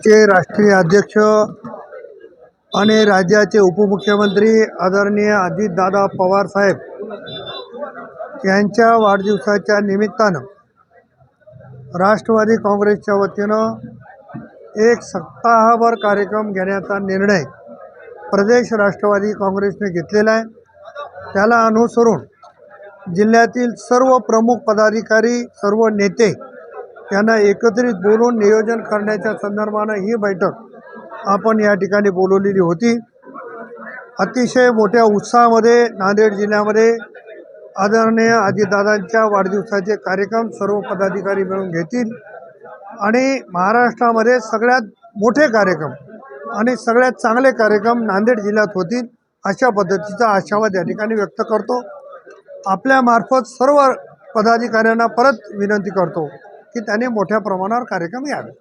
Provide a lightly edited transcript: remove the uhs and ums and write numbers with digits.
चे राष्ट्रीय अध्यक्ष आणि राज्याचे उपमुख्यमंत्री आदरणीय अजितदादा पवार साहेब यांच्या वाढदिवसाच्या निमित्तानं राष्ट्रवादी काँग्रेसच्या वतीनं एक सप्ताहभर कार्यक्रम घेण्याचा निर्णय प्रदेश राष्ट्रवादी काँग्रेसने घेतलेला आहे। त्याला अनुसरून जिल्ह्यातील सर्व प्रमुख पदाधिकारी, सर्व नेते यांना एकत्रित बोलून नियोजन करण्याच्या संदर्भानं ही बैठक आपण या ठिकाणी बोलवलेली होती। अतिशय मोठ्या उत्साहामध्ये नांदेड जिल्ह्यामध्ये आदरणीय अजितदादांच्या वाढदिवसाचे कार्यक्रम सर्व पदाधिकारी मिळून घेतील आणि महाराष्ट्रामध्ये सगळ्यात मोठे कार्यक्रम आणि सगळ्यात चांगले कार्यक्रम नांदेड जिल्ह्यात होतील अशा पद्धतीचा आशावाद या ठिकाणी व्यक्त करतो। आपल्या मार्फत सर्व पदाधिकाऱ्यांना परत विनंती करतो की त्याने मोठ्या प्रमाणावर कार्यक्रम यावे।